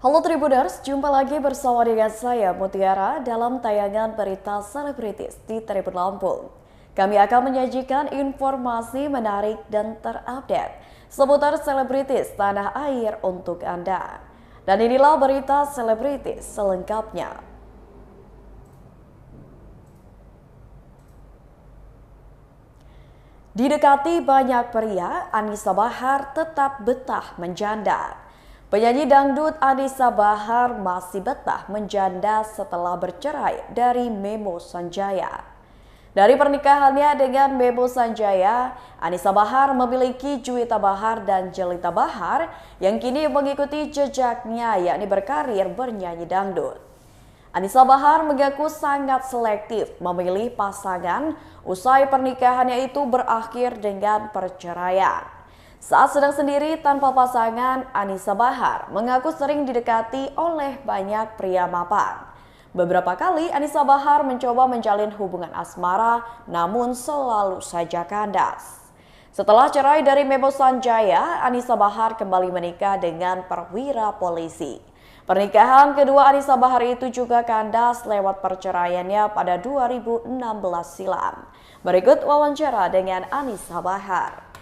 Halo Tribuners, jumpa lagi bersama dengan saya Mutiara dalam tayangan berita selebritis di Tribun Lampung. Kami akan menyajikan informasi menarik dan terupdate seputar selebritis tanah air untuk Anda. Dan inilah berita selebritis selengkapnya. Didekati banyak pria, Anisa Bahar tetap betah menjanda. Penyanyi dangdut Anisa Bahar masih betah menjanda setelah bercerai dari Memo Sanjaya. Dari pernikahannya dengan Memo Sanjaya, Anisa Bahar memiliki Juwita Bahar dan Jelita Bahar yang kini mengikuti jejaknya yakni berkarir bernyanyi dangdut. Anisa Bahar mengaku sangat selektif memilih pasangan usai pernikahannya itu berakhir dengan perceraian. Saat sedang sendiri tanpa pasangan, Anisa Bahar mengaku sering didekati oleh banyak pria mapan. Beberapa kali Anisa Bahar mencoba menjalin hubungan asmara namun selalu saja kandas. Setelah cerai dari Memo Sanjaya, Anisa Bahar kembali menikah dengan perwira polisi. Pernikahan kedua Anisa Bahar itu juga kandas lewat perceraiannya pada 2016 silam. Berikut wawancara dengan Anisa Bahar.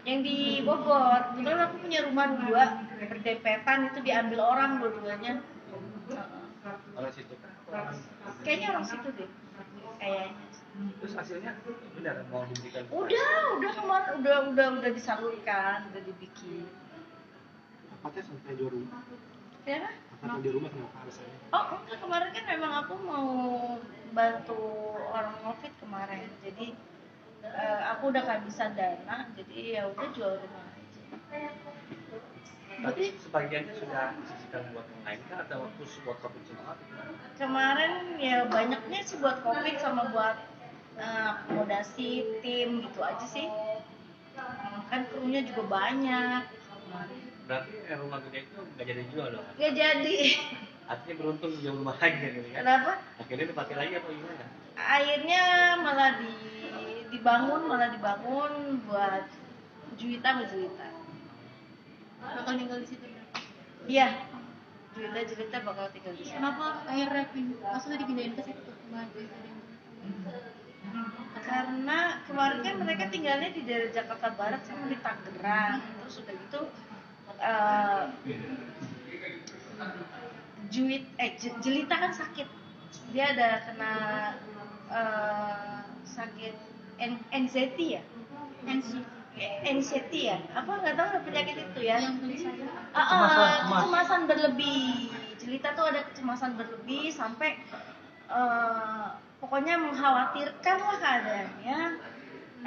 Yang di Bogor, kebetulan aku punya rumah dua berdempetan, itu diambil orang dua-duanya. Orang situ. Kayaknya orang situ deh, kayaknya. Terus hasilnya benar mau diberikan? Udah kemarin udah disalurkan, udah dibikin. Tempatnya sampai di rumah. Kenapa? Sampai di rumah kenapa alasannya? Oh enggak, kemarin kan memang aku mau bantu orang COVID kemarin, jadi aku udah kehabisan dana, jadi ya udah jual rumah aja. Tapi sebagiannya sudah disisikan buat yang lain kah atau khusus buat COVID semua? Kemarin ya banyaknya sih buat COVID sama buat akomodasi tim gitu aja sih. Kan krunya juga banyak. Berarti rumah gede itu nggak jadi jual dong? Gak jadi. Artinya beruntung jual rumah lagi gitu kan? Kenapa? Akhirnya dipakai lagi atau gimana? Akhirnya malah dibangun buat Juwita sama Jelita. Bakal tinggal di situ. Iya. Jelita bakal tinggal di situ. Kenapa akhirnya maksudnya dipindahin ke situ rumah Juwita dan Karena kemarin kan mereka tinggalnya di daerah Jakarta Barat sama di Tangerang. Terus udah gitu Jelita kan sakit. Dia ada kena sakit anxiety ya? Anxiety ya? Apa nggak tahu penyakit itu ya? yang tulisannya Kecemasan berlebih. Jelita tuh ada kecemasan berlebih sampai pokoknya mengkhawatirkan lah keadaannya.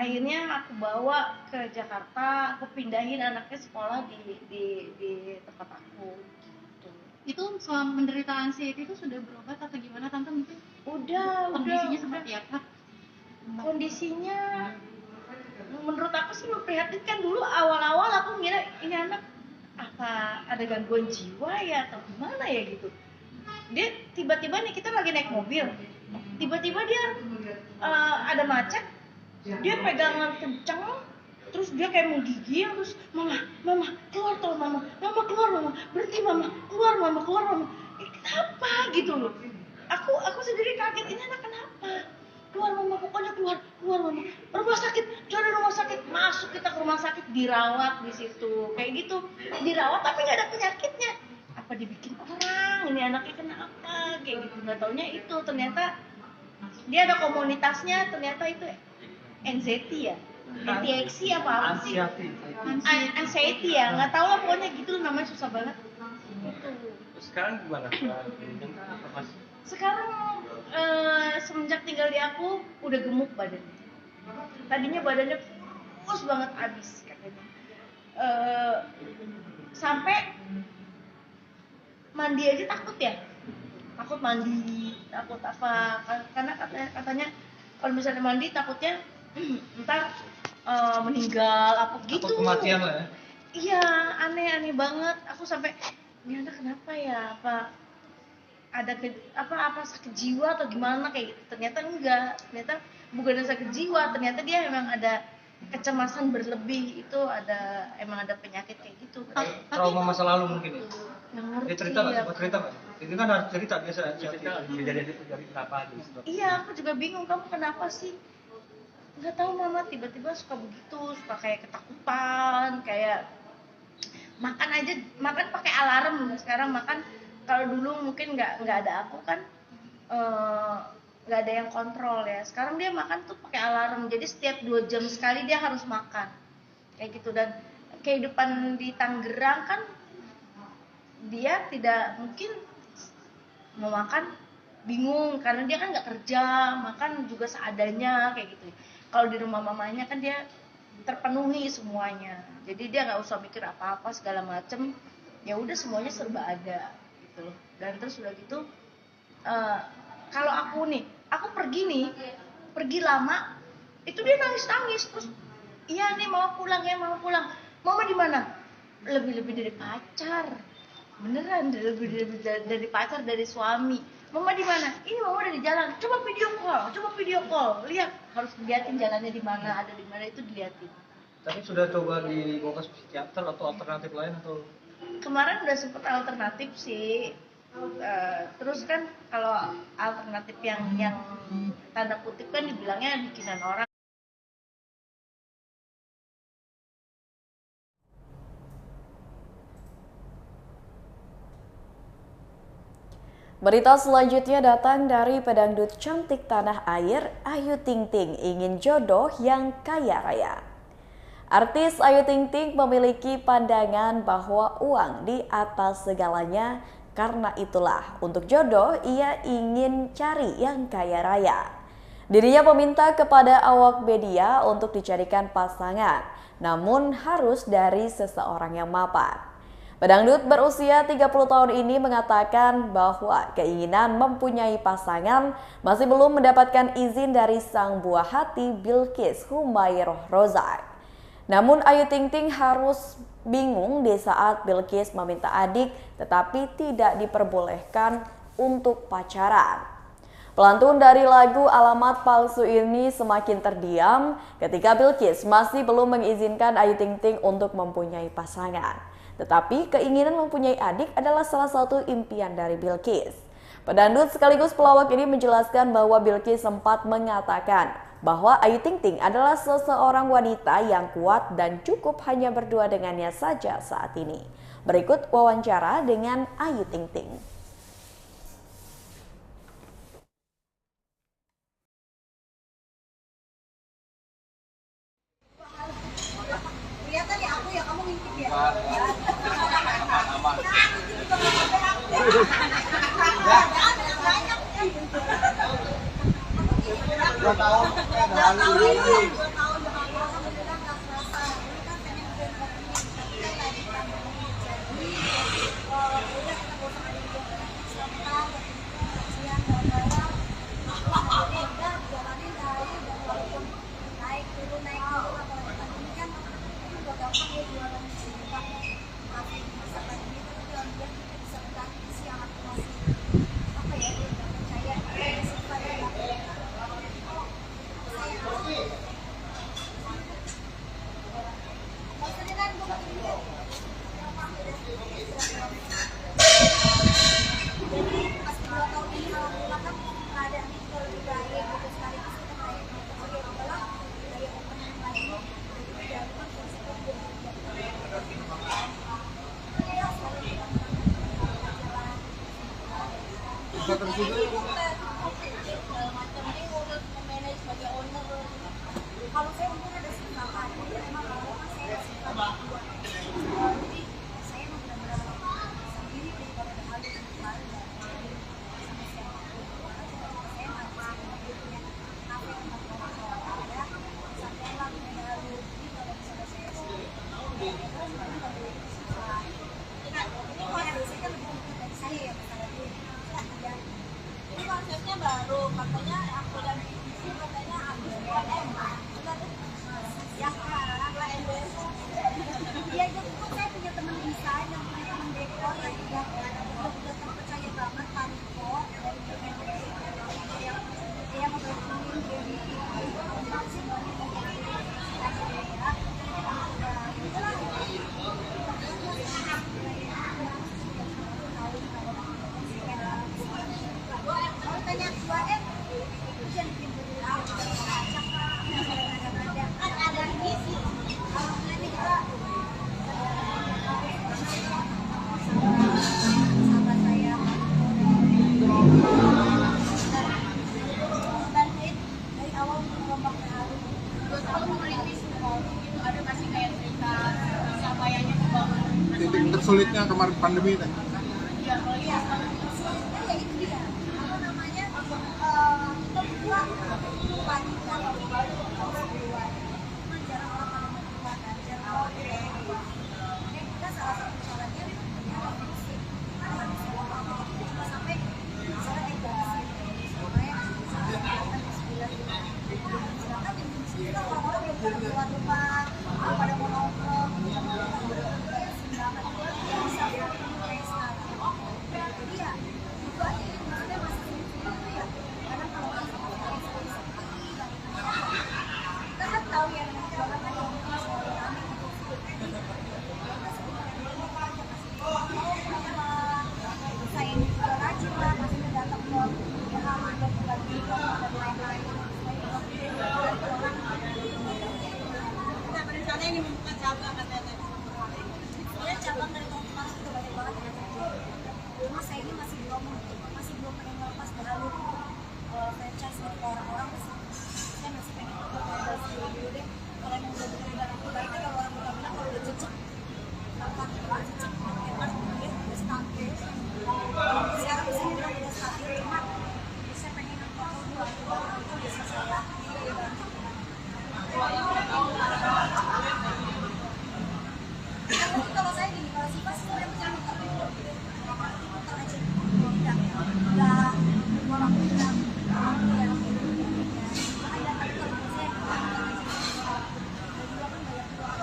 Akhirnya aku bawa ke Jakarta, aku pindahin anaknya sekolah di tempat aku. Gitu. itu selama menderita anxiety itu sudah berobat atau gimana tante, mungkin kondisinya seperti apa? Kondisinya menurut aku sih memprihatinkan. Dulu awal-awal aku ngira ini anak apa ada gangguan jiwa ya atau gimana ya gitu. Dia tiba-tiba nih, kita lagi naik mobil, tiba-tiba dia ada macet, dia pegangan kenceng, terus dia kayak menggigil, terus mama keluar tol, mama keluar, mama berhenti, mama keluar, mama kenapa gitu loh. Aku sendiri kaget, ini anak kenapa keluar, mama pokoknya keluar mama, rumah sakit, cari rumah sakit. Masuk kita ke rumah sakit, dirawat di situ kayak gitu, dirawat tapi nggak ada penyakitnya. Apa dibikin orang, ini anaknya kena apa kayak gitu. Nggak taunya itu ternyata dia ada komunitasnya, ternyata itu anxiety ya, anxiety apa sih, anxiety ya, nggak tahu lah pokoknya gitu namanya, susah banget gitu. Sekarang gimana? Apa masih? Sekarang semenjak tinggal di aku udah gemuk badannya. Tadinya badannya kurus banget abis katanya. Sampai mandi aja takut ya, takut mandi, takut apa, karena katanya kalau misalnya mandi takutnya ntar meninggal apa gitu. Takut kematian lah ya? Iya, aneh banget. Aku sampai ini anak kenapa ya, apa ada apa sakit jiwa atau gimana kayak gitu. Ternyata enggak, ternyata bukan sakit jiwa, ternyata dia memang ada kecemasan berlebih, itu emang ada penyakit kayak gitu. Trauma masa lalu mungkin ya. Nggak ngerti. Dia cerita nggak? Sempat cerita nggak? Itu kan harus cerita biasa. Cerita kejadian itu dari kenapa nih? Iya, aku juga bingung, kamu kenapa sih? Nggak tahu mama, tiba-tiba suka begitu, suka kayak ketakutan, kayak makan pakai alarm. Sekarang makan, kalau dulu mungkin nggak ada aku kan, nggak ada yang kontrol ya. Sekarang dia makan tuh pakai alarm, jadi setiap 2 jam sekali dia harus makan kayak gitu. Dan kehidupan di Tangerang kan dia tidak mungkin mau makan, bingung karena dia kan nggak kerja, makan juga seadanya kayak gitu. Kalau di rumah mamanya kan dia terpenuhi semuanya, jadi dia nggak usah mikir apa-apa segala macem, ya udah semuanya serba ada gitu loh. Dan terus udah gitu kalau aku pergi lama, itu dia nangis terus, iya nih mau pulang, mama di mana? Lebih dari pacar, beneran lebih dari pacar, dari suami. Mama di mana? Ini mama udah di jalan. Coba video call, lihat, harus dilihatin jalannya di mana, ada di mana, itu dilihatin. Tapi sudah coba dibawa ke psikiater atau alternatif lain atau? Kemarin udah sempet alternatif sih. Terus kan kalau alternatif yang tanda kutip kan dibilangnya bikinan orang. Berita selanjutnya datang dari pedangdut cantik tanah air, Ayu Ting Ting ingin jodoh yang kaya raya. Artis Ayu Ting Ting memiliki pandangan bahwa uang di atas segalanya, karena itulah untuk jodoh ia ingin cari yang kaya raya. Dirinya meminta kepada awak media untuk dicarikan pasangan, namun harus dari seseorang yang mapan. Pedangdut berusia 30 tahun ini mengatakan bahwa keinginan mempunyai pasangan masih belum mendapatkan izin dari sang buah hati Bilqis Humairah Rozak. Namun Ayu Ting Ting harus bingung di saat Bilqis meminta adik tetapi tidak diperbolehkan untuk pacaran. Pelantun dari lagu Alamat Palsu ini semakin terdiam ketika Bilqis masih belum mengizinkan Ayu Ting Ting untuk mempunyai pasangan. Tetapi keinginan mempunyai adik adalah salah satu impian dari Bilqis. Pedangdut sekaligus pelawak ini menjelaskan bahwa Bilqis sempat mengatakan bahwa Ayu Ting Ting adalah seseorang wanita yang kuat dan cukup hanya berdua dengannya saja saat ini. Berikut wawancara dengan Ayu Ting Ting. Kelihatan ya aku ya, kamu ngintip ya. Dua tahun ini alhamdulillah kan keadaannya juga lebih baik. Buat kamu merintis itu ada masih kayak cerita pencapaiannya kebangun. Titik tersulitnya kemarin pandemi itu. Ya kalau iya Ya itu dia. Apa namanya? Kita berdua pagi kalau baru keluar. Cuma jarang orang pada mau keluar kan. Jarang orang keluar. Kita salah satu caranya adalah musik. Karena musik apa itu cuma sampai misalnya edukasi. Supaya sampai kelihatan ke 9. Sedangkan di musik kita orang-orang belum pada keluar rumah, belum pada mau nongkrong. Bisa kayak sekarang. Jadi ya itu aja maksudnya masih itu ya kadang kalau kita kan tahu ya orang kan yang selalu rame gitu saya ini juga rajin lah masih datang ke halaman berbagi dan lain-lain kita berencana ini membuka cabang katanya sebenarnya cabang dari tahun kemarin itu banyak banget yang cuma saya ini masih belum pengen melepas terlalu franchise dari orang-orang saya masih pengen dari dulu deh kalau yang udah bener barang baiknya kalau orang bilang kalau udah cecek kalau udah cecek enak dia udah stabil sekarang bisa bilang udah stabil cuma saya pengen apa dua itu bisa saya kalau saya gini, kalau sifat sebenarnya macam tapi muter aja tidak orang bilang ya ada tapi kalau saya juga kan banyak keluar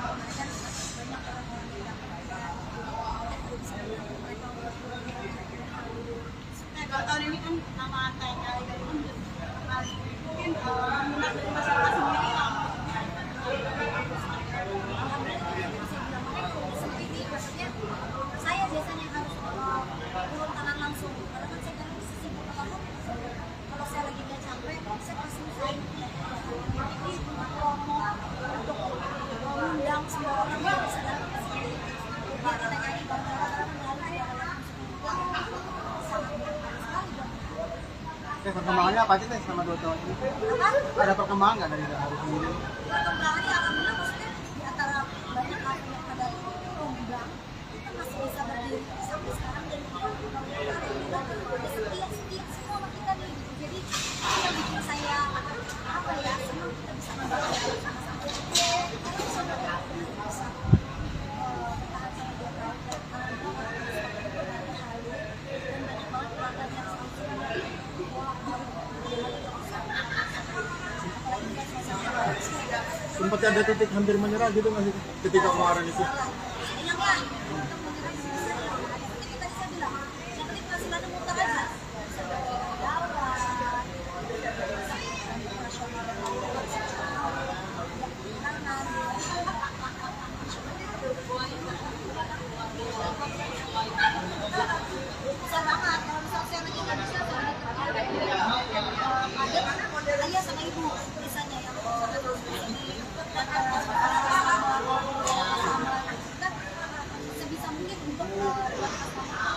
kan banyak orang-orang bilang nah kalau tahun ini kan nama TKI dari mungkin minat dari masyarakat sendiri saya biasanya harus turun tangan langsung karena kan saya kadang sibuk apapun kalau saya lagi nggak capek saya pasti usahain ini promo untuk mengundang semua orang yang bisa datang ke sini biar kita nyanyi bareng-bareng melalui sangat berharga sekali dong. Perkembangannya apa aja teh selama 2 tahun ini? Ada perkembangan nggak dari hari sendiri? Perkembangannya alhamdulillah maksudnya di antara banyak kafe yang ada undang kita masih bisa berdiri sampai sekarang dan alhamdulillah setia semua sama kita nih gitu. Jadi itu yang bikin saya apa ya senang kita bisa membantu sama-sama karena bisa bertahan sama 2 tahun dan alhamdulillah dan banyak banget pelanggan yang selalu Sempat ada titik hampir menyerah gitu nggak sih ketika kemarin itu? ayah sama ibu biasanya yang sebisa mungkin untuk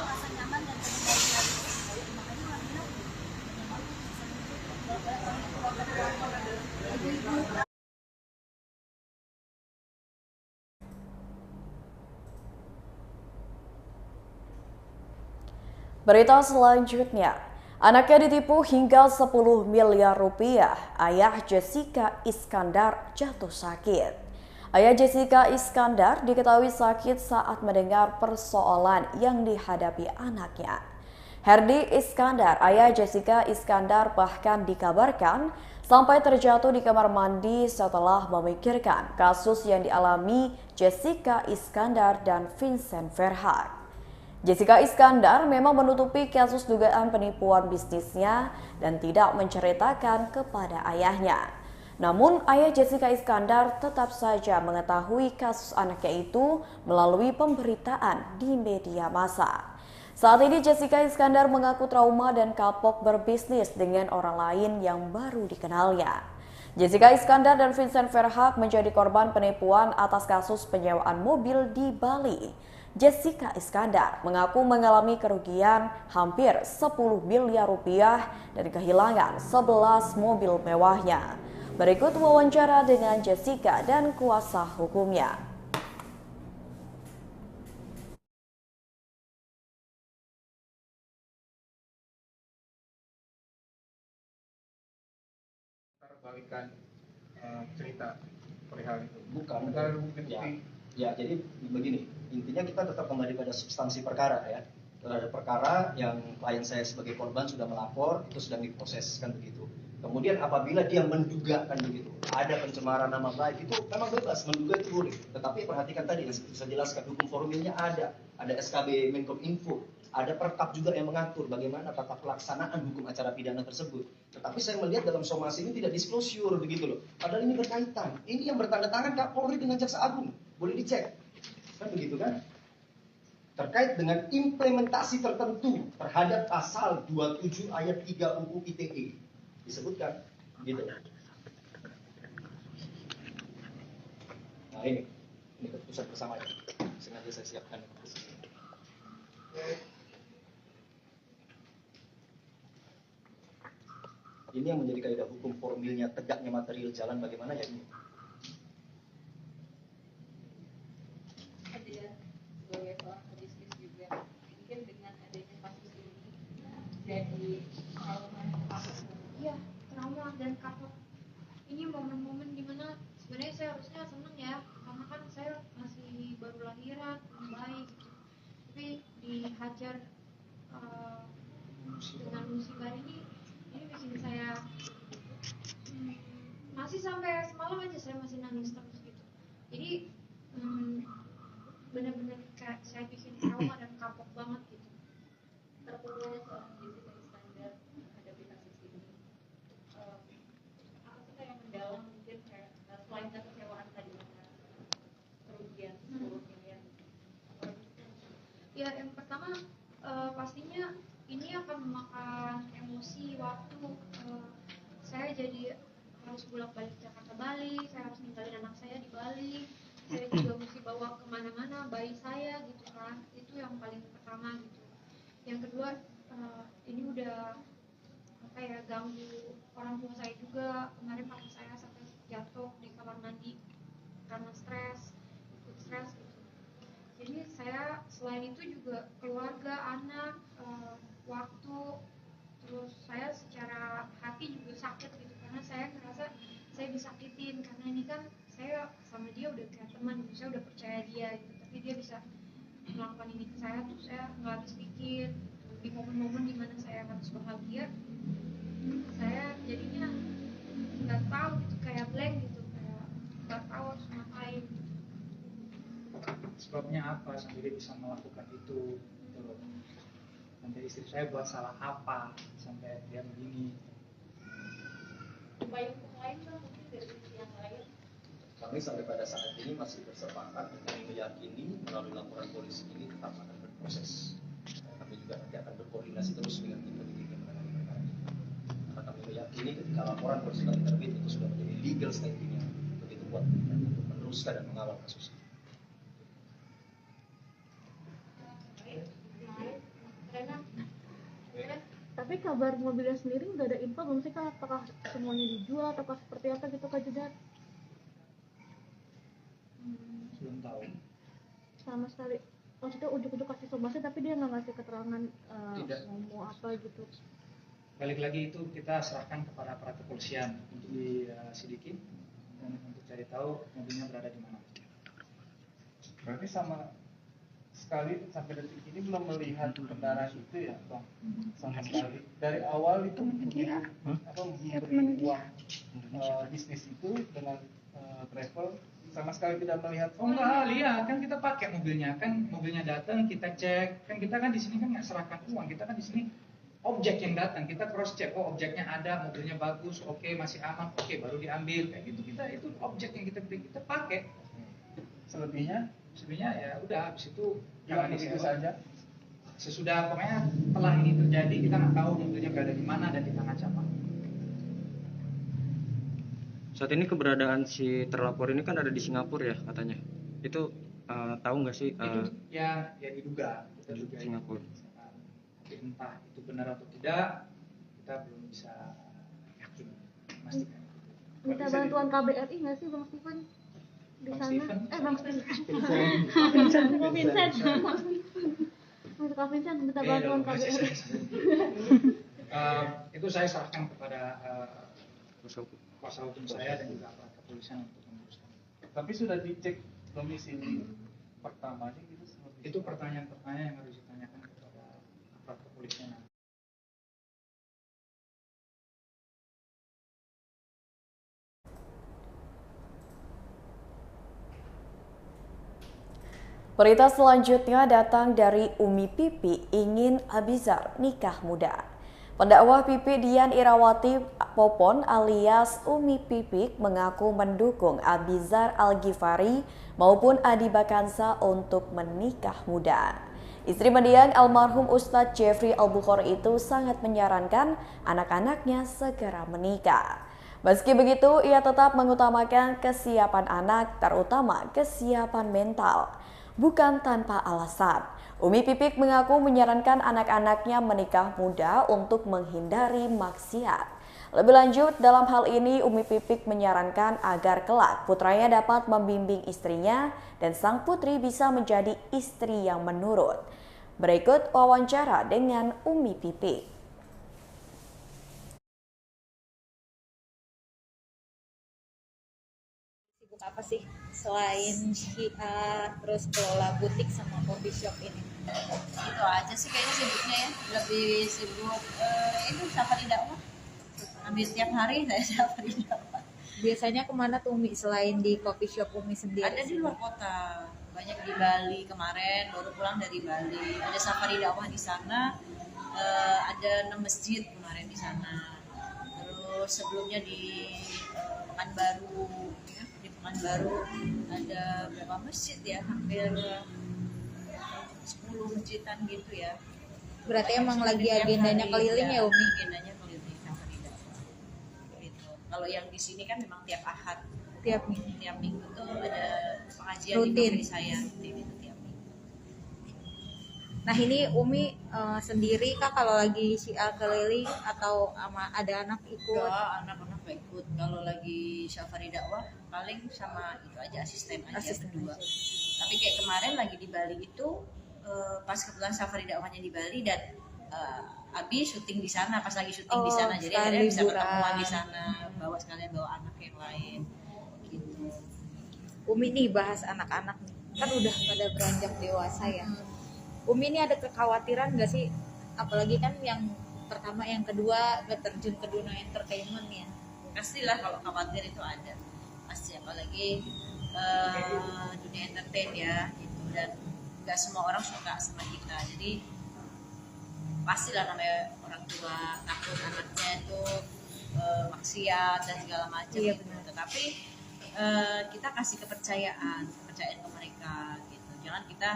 rasa nyaman dan ibu-ibu. Berita selanjutnya, anaknya ditipu hingga 10 miliar rupiah. Ayah Jessica Iskandar jatuh sakit. Ayah Jessica Iskandar diketahui sakit saat mendengar persoalan yang dihadapi anaknya. Herdi Iskandar, ayah Jessica Iskandar bahkan dikabarkan sampai terjatuh di kamar mandi setelah memikirkan kasus yang dialami Jessica Iskandar dan Vincent Verhaak. Jessica Iskandar memang menutupi kasus dugaan penipuan bisnisnya dan tidak menceritakan kepada ayahnya. Namun ayah Jessica Iskandar tetap saja mengetahui kasus anaknya itu melalui pemberitaan di media massa. Saat ini Jessica Iskandar mengaku trauma dan kapok berbisnis dengan orang lain yang baru dikenalnya. Jessica Iskandar dan Vincent Verhaak menjadi korban penipuan atas kasus penyewaan mobil di Bali. Jessica Iskandar mengaku mengalami kerugian hampir 10 miliar rupiah dan kehilangan 11 mobil mewahnya. Berikut wawancara dengan Jessica dan kuasa hukumnya. Balikan cerita perihal itu. Bukan. Bukan bukti. Ya, jadi begini, intinya kita tetap kembali pada substansi perkara ya. Ada perkara yang klien saya sebagai korban sudah melapor, itu sedang diproses kan begitu. Kemudian apabila dia menduga kan begitu, ada pencemaran nama baik, itu memang bebas, menduga itu boleh. Tetapi perhatikan tadi yang saya jelaskan, hukum formilnya ada SKB Menkominfo, ada perkap juga yang mengatur bagaimana tata pelaksanaan hukum acara pidana tersebut. Tetapi saya melihat dalam somasi ini tidak disclosure begitu loh. Padahal ini berkaitan. Ini yang bertanda tangan Kapolri dengan Jaksa Agung. Boleh dicek. Kan begitu kan? Terkait dengan implementasi tertentu terhadap pasal 27 ayat 3 UU ITE. Disebutkan gitu. Nah ini keputusan bersama ya. Sengaja saya siapkan keputusan. Ini yang menjadi kaidah hukum formilnya tegaknya material jalan bagaimana ya ini. Sebagai seorang pebisnis juga, mungkin dengan adanya kasus ini jadi trauma dan kapok. Ini momen-momen dimana sebenarnya saya harusnya seneng ya, karena kan saya masih baru lahiran, belum baik gitu. Tapi dihajar dengan musibah ini bikin saya masih sampai semalam aja saya masih nangis terus gitu. Jadi benar-benar kayak saya bikin trauma dan kapok banget gitu. terpuruknya seorang Jessica Iskandar menghadapi kasus ini. Apa sih yang mendalam mungkin kayak selain kekecewaan tadi dengan kerugian 10 miliar? Ya yang pertama pastinya ini akan memakan emosi, waktu. Saya jadi harus bolak-balik Jakarta Bali, saya harus ninggalin anak saya di Bali, saya juga mesti bawa kemana-mana bayi saya gitu kan. Itu yang paling pertama gitu. Yang kedua ini udah ganggu orang tua saya juga. Kemarin papa saya sampai jatuh di kamar mandi karena ikut stres gitu. Jadi saya selain itu juga keluarga, anak, waktu, terus saya secara hati juga sakit gitu karena saya ngerasa saya disakitin karena ini kan saya sama dia udah kayak teman gitu, saya udah percaya dia gitu, tapi dia bisa melakukan ini ke saya tuh saya nggak habis pikir. Di momen-momen dimana saya harus bahagia, saya jadinya nggak tahu gitu, kayak blank gitu, kayak nggak tahu harus ngapain. Sebabnya apa sampai dia bisa melakukan itu gitu loh. Sampai istri saya buat salah apa sampai dia begini. Upaya hukum lain kan mungkin dari sisi yang lain. Kami sampai pada saat ini masih bersepakat dan meyakini melalui laporan polisi ini tetap akan berproses. Kami juga nanti akan berkoordinasi terus dengan tim penyidik yang menangani perkara ini. Karena kami meyakini ketika laporan polisi kami terbit itu sudah menjadi legal standing yang begitu kuat untuk meneruskan dan mengawal kasus ini. Tapi kabar mobilnya sendiri nggak ada info belum sih Kak? Apakah semuanya dijual atau seperti apa gitu Kak Judat? Belum tahu. Sama sekali. Maksudnya ujuk-ujuk kasih somasi tapi dia nggak ngasih keterangan ngomong apa gitu. Balik lagi itu kita serahkan kepada aparat kepolisian untuk diselidikin dan untuk cari tahu mobilnya berada di mana. Berarti sama sekali sampai detik ini belum melihat kendaraan itu ya, Bang? Sama sekali. Dari awal itu memberi uang bisnis itu dengan travel sama sekali tidak melihat. Oh enggak, lihat kan kita pakai mobilnya, kan mobilnya datang kita cek, kan kita kan di sini kan nggak serahkan uang, kita kan di sini objek yang datang kita cross check, oh objeknya ada, mobilnya bagus, oke, masih aman, oke, baru diambil kayak gitu. Kita itu objek yang kita pakai. Selebihnya ya udah habis itu jangan itu saja. Sesudah pokoknya setelah ini terjadi kita nggak tahu mobilnya berada di mana dan di tangan siapa. Saat ini keberadaan si terlapor ini kan ada di Singapura ya katanya. Itu tahu nggak sih ya diduga kita duga Singapura. Tapi entah itu benar atau tidak kita belum bisa yakin memastikan. Minta bantuan KBRI nggak sih Bang Steven di Bang sana? Steven? Bang Steven. Kak Vincent minta bantuan KBRI. Itu saya serahkan kepada kuasa hukum saya dan juga aparat kepolisian untuk menguruskan. Tapi sudah dicek domisili pertamanya gitu? Itu pertanyaan-pertanyaan yang harus ditanyakan kepada aparat kepolisian. Berita selanjutnya datang dari Umi Pipi ingin Abizar nikah muda. Pendakwah Pipi Dian Irawati Popon alias Umi Pipik mengaku mendukung Abizar Al-Ghifari maupun Adi Bakansa untuk menikah muda. Istri mendiang almarhum Ustadz Jeffrey Al-Bukhari itu sangat menyarankan anak-anaknya segera menikah. Meski begitu, ia tetap mengutamakan kesiapan anak, terutama kesiapan mental. Bukan tanpa alasan, Umi Pipik mengaku menyarankan anak-anaknya menikah muda untuk menghindari maksiat. Lebih lanjut, dalam hal ini Umi Pipik menyarankan agar kelak putranya dapat membimbing istrinya dan sang putri bisa menjadi istri yang menurut. Berikut wawancara dengan Umi Pipik. Sibuk apa sih selain syiar terus kelola butik sama coffee shop ini? Itu aja sih kayaknya sibuknya ya, lebih sibuk itu safari dakwah. Hampir tiap hari saya safari dakwah. Biasanya kemana tuh Umi selain di coffee shop Umi sendiri? Ada di luar kota, banyak di Bali kemarin, baru pulang dari Bali. Ada safari dakwah di sana, ada 6 masjid kemarin di sana. Terus sebelumnya di Pekanbaru, ya, di Pekanbaru ada berapa masjid ya, hampir 10 masjidan gitu ya. Berarti emang lagi agendanya keliling ya Umi? Agendanya keliling safari dakwah. Gitu. Kalau yang di sini kan memang tiap Ahad, tiap minggu tuh ada pengajian rutin di saya rutin itu tiap minggu. Nah ini Umi sendiri kah kalau lagi syiar keliling atau sama ada anak ikut? Ya, anak-anak ikut. Kalau lagi safari dakwah paling sama itu aja asisten berdua. Tapi kayak kemarin lagi di Bali itu pas kebetulan safari dakwahnya di Bali dan Abi syuting di sana, pas lagi syuting di sana, jadi akhirnya bisa ketemuan di sana, sekalian bawa anak yang lain gitu. Umi nih bahas anak-anak nih, kan udah pada beranjak dewasa ya. Umi ini ada kekhawatiran gak sih, apalagi kan yang pertama yang kedua terjun ke dunia entertainment ya? Pastilah kalau khawatir itu ada, pasti, apalagi dunia entertain ya gitu, dan nggak semua orang suka sama kita, jadi pastilah namanya orang tua takut anaknya itu maksiat dan segala macam iya, gitu. Tetapi kita kasih kepercayaan ke mereka gitu, jangan kita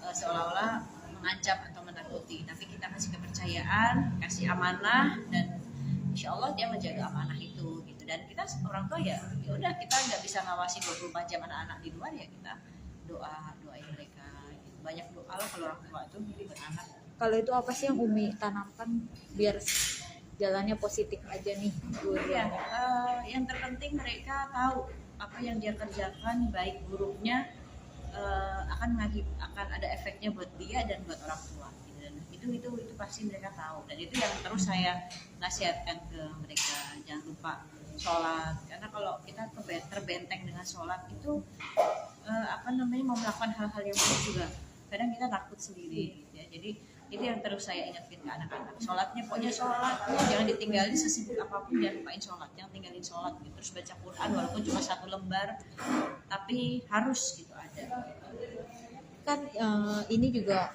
seolah-olah mengancam atau menakuti, tapi kita kasih kepercayaan, kasih amanah, dan insya Allah dia menjaga amanah itu gitu. Dan kita orang tua ya udah, kita nggak bisa ngawasi 24 jam anak-anak di luar, ya kita doain mereka gitu. Banyak doa lah kalau orang tua itu beranak. Kalau itu apa sih yang Umi tanamkan biar jalannya positif aja nih? Ya, yang terpenting mereka tahu apa yang dia kerjakan baik buruknya akan ada efeknya buat dia dan buat orang tua. Dan itu pasti mereka tahu, dan itu yang terus saya nasihatkan ke mereka. Jangan lupa sholat, karena kalau kita terbenteng dengan sholat itu mau melakukan hal-hal yang buruk juga kadang kita takut sendiri ya. Jadi itu yang terus saya ingatkan ke anak-anak, sholatnya pokoknya sholatnya jangan ditinggalin, sesibuk apapun jangan lupain sholat, jangan tinggalin sholat gitu. Terus baca Quran walaupun cuma 1 lembar tapi harus gitu ada. Kan ini juga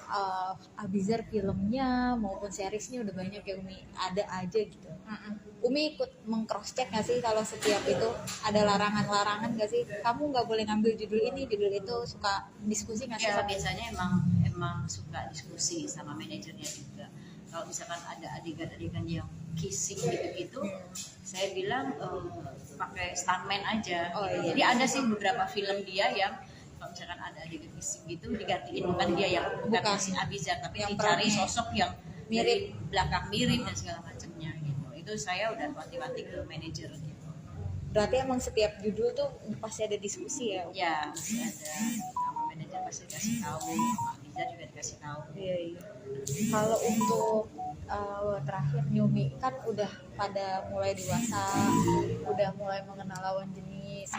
Abizar filmnya maupun seriesnya udah banyak ya Umi, ada aja gitu. Umi ikut meng-cross check nggak sih kalau setiap itu ada larangan-larangan nggak sih? Kamu nggak boleh ngambil judul ini, judul itu, suka diskusi nggak sih? Ya biasanya emang suka diskusi sama manajernya juga. Kalau misalkan ada adegan-adegan yang kissing gitu-gitu, saya bilang pakai stuntman aja. Gitu. Jadi ada sih beberapa film dia yang misalkan ada adegan kissing gitu digantiin, bukan dia yang bukan si Abizar, tapi yang dicari perannya sosok yang mirip. dari belakang mirip dan segala macamnya gitu. Itu saya udah wanti-wanti ke manajer gitu. Berarti emang setiap judul tuh pasti ada diskusi ya? Ya, pasti ada, sama manajer pasti dikasih tahu, sama Abizar juga dikasih tahu. Iya. Kalau untuk terakhir Nyumi kan udah pada mulai dewasa, udah mulai mengenal lawan jenis.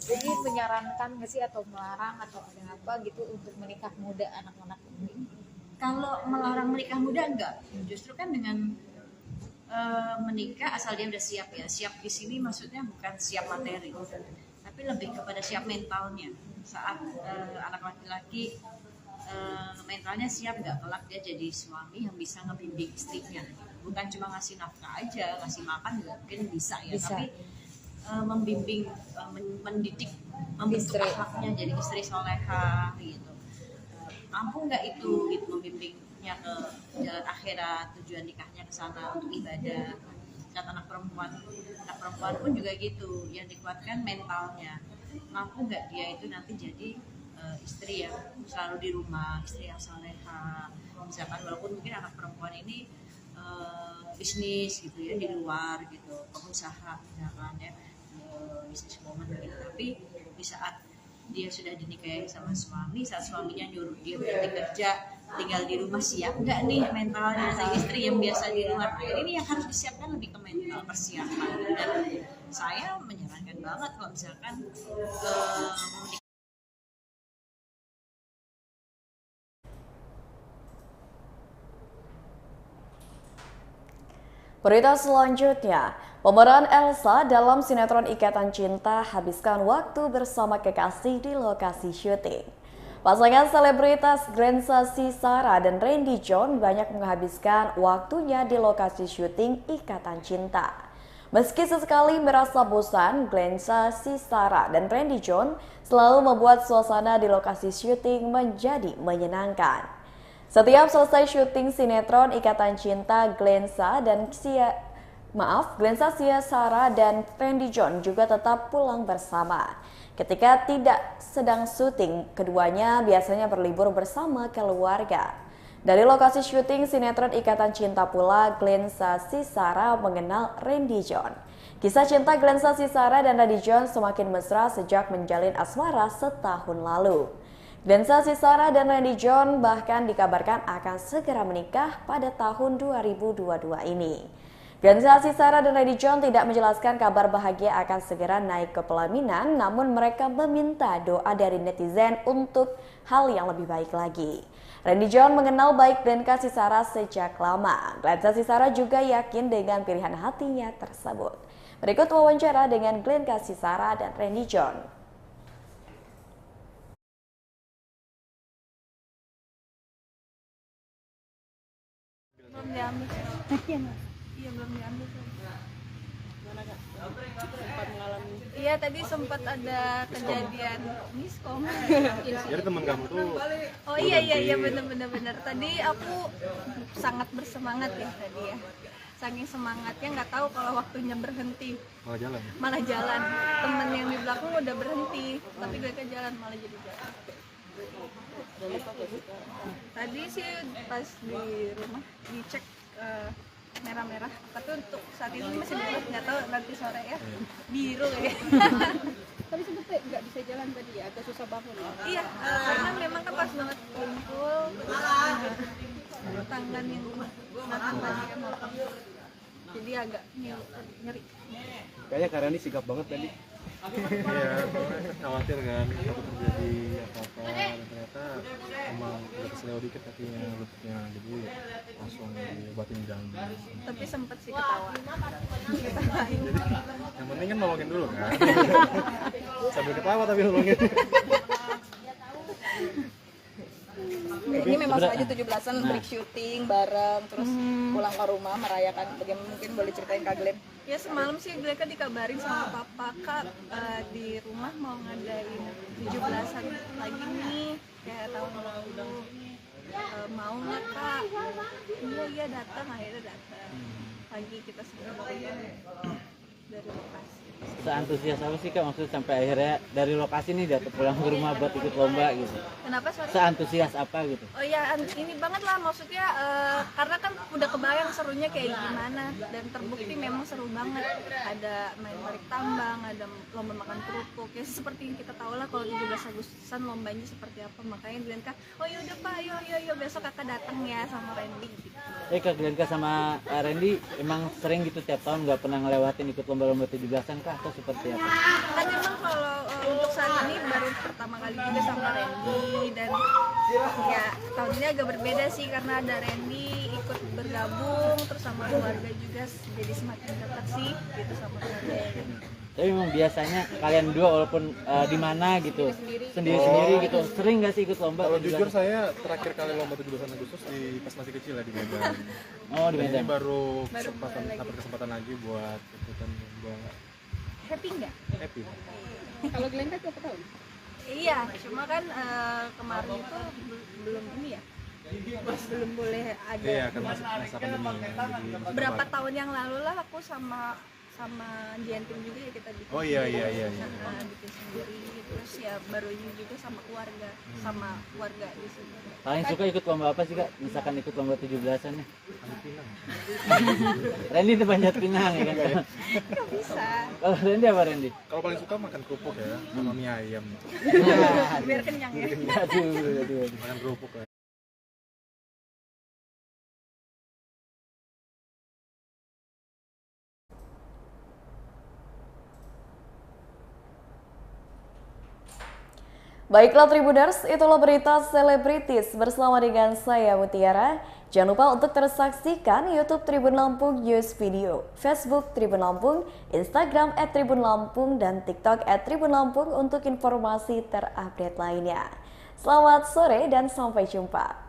Jadi menyarankan nggak sih atau melarang atau ada apa gitu untuk menikah muda anak-anak ini? Kalau melarang menikah muda enggak, justru kan dengan menikah asal dia udah siap ya. Siap di sini maksudnya bukan siap materi, tapi lebih kepada siap mentalnya. Saat anak laki-laki mentalnya siap nggak, kelak dia jadi suami yang bisa ngebimbing istrinya, bukan cuma ngasih nafkah aja, ngasih makan juga mungkin bisa ya, tapi membimbing, mendidik, membentuk akhlaknya jadi istri soleha gitu. Mampu nggak itu gitu membimbingnya ke jalan akhirat, tujuan nikahnya ke sana untuk ibadah. Saat anak perempuan pun juga gitu, yang dikuatkan mentalnya. Mampu nggak dia itu nanti jadi istri yang selalu di rumah, istri yang soleha. Misalkan walaupun mungkin anak perempuan ini bisnis gitu ya di luar gitu, pengusaha misalkan ya, bisnis woman gitu, tapi di saat dia sudah dinikahi sama suami, saat suaminya nyuruh dia berhenti kerja, tinggal di rumah, siap nggak nih mentalnya si istri yang biasa di luar? Nah, ini yang harus disiapkan lebih ke mental, persiapan. Dan saya menyarankan banget kalau misalkan Berita selanjutnya, pemeran Elsa dalam sinetron Ikatan Cinta habiskan waktu bersama kekasih di lokasi syuting. Pasangan selebritas Glensa Sisara dan Randy John banyak menghabiskan waktunya di lokasi syuting Ikatan Cinta. Meski sesekali merasa bosan, Glensa Sisara dan Randy John selalu membuat suasana di lokasi syuting menjadi menyenangkan. Setiap selesai syuting sinetron Ikatan Cinta, Glensa Sisara dan Randy John juga tetap pulang bersama. Ketika tidak sedang syuting, keduanya biasanya berlibur bersama keluarga. Dari lokasi syuting sinetron Ikatan Cinta pula, Glensa Sisara mengenal Randy John. Kisah cinta Glensa Sisara dan Randy John semakin mesra sejak menjalin asmara setahun lalu. Glensa Sisara dan Randy John bahkan dikabarkan akan segera menikah pada tahun 2022 ini. Glensa Sisara dan Randy John tidak menjelaskan kabar bahagia akan segera naik ke pelaminan, namun mereka meminta doa dari netizen untuk hal yang lebih baik lagi. Randy John mengenal baik Glensa Sisara sejak lama. Glensa Sisara juga yakin dengan pilihan hatinya tersebut. Berikut wawancara dengan Glensa Sisara dan Randy John. Belum diambil. Iya belum diambil. Gimana Kak? Sempat mengalami? Iya tadi sempat ada kejadian miskom. Jadi teman kamu tuh. Oh iya benar. Tadi aku sangat bersemangat ya tadi ya. Saking semangatnya nggak tahu kalau waktunya berhenti. Malah jalan. Temen yang di belakang udah berhenti, tapi mereka jalan malah jadi jalan. Tadi sih pas di rumah dicek merah-merah, tapi untuk saat ini masih merah, nggak tahu nanti sore ya biru kayak. Tapi sebetulnya nggak bisa jalan tadi ya, agak susah bangun. Iya, karena memang kan pas banget kumpul, tangan yang makan tadi kan motong, jadi agak nyeri. Kayaknya Karyani sigap banget tadi. Iya, khawatir kan takut terjadi apa-apa dan ternyata emang udah keseleo dikit kakinya, lututnya, jadi langsung diobatin jantung. Tapi sempet sih ketawa. Jadi yang penting kan nolongin dulu kan. Sambil ketawa tapi nolongin. Ini memang sengaja 17-an break syuting bareng, terus pulang ke rumah merayakan. Bagaimana mungkin boleh ceritain Kak Glenn? Ya semalam sih mereka dikabarin sama papa, Kak di rumah mau ngadain 17-an lagi nih kayak tahun lalu, mau nggak Kak? Iya datang, akhirnya datang. Pagi kita segera dari lokasi. seantusias apa sih Kak maksudnya sampai akhirnya dari lokasi nih datang pulang ke rumah buat ikut lomba gitu? Kenapa sorry? Seantusias apa gitu? Oh ya, ini banget lah maksudnya karena kan udah kebayang serunya kayak gimana dan terbukti memang seru banget. Ada main tarik tambang, ada lomba makan kerupuk. Ya seperti yang kita tahu lah kalau 17 Agustusan lombanya seperti apa. Makanya Glenka, oh yaudah Pak, yuk besok Kakak datang ya sama Randy gitu. Kak Glenka sama Randy emang sering gitu tiap tahun nggak pernah ngelewatin ikut lomba-lomba 17-an kah atau seperti apa? Kan memang kalau untuk saat ini baru pertama kali juga sama Randy dan ya tahun ini agak berbeda sih karena ada Randy ikut bergabung terus sama keluarga juga jadi semakin dekat sih gitu sama keluarga. Tapi memang biasanya kalian dua walaupun di mana gitu sendiri-sendiri gitu sering nggak sih ikut lomba? Kalau jujur saya terakhir kali lomba 17 Agustus pas masih kecil ya di Medan. Oh di Medan. Ini baru kesempatan lagi buat ikutan lomba. Happy nggak? Happy. Kalau Glenka berapa tahun? Iya, cuma kan kemarin itu belum ini ya, belum boleh ada. Iya kan masa pandemi. Berapa tahun yang lalu lah aku sama Diantin juga ya kita bikin. Oh iya. Bikin sendiri, terus ya baru ini juga sama keluarga di sini. Paling suka ikut lomba apa sih Kak? Misalkan ikut lomba 17-an nih. Randy itu Panjat Pinang ya kan? Gak bisa. Kalau Randy apa Randy? Kalau paling suka makan kerupuk ya, sama mie ayam. Biar kenyang ya. Aduh. Makan kerupuk ya. Baiklah Tribuners, itulah berita selebritis bersama dengan saya Mutiara. Jangan lupa untuk terus saksikan YouTube Tribun Lampung News Video, Facebook Tribun Lampung, Instagram @tribunlampung, dan TikTok @tribun Lampung untuk informasi terupdate lainnya. Selamat sore dan sampai jumpa.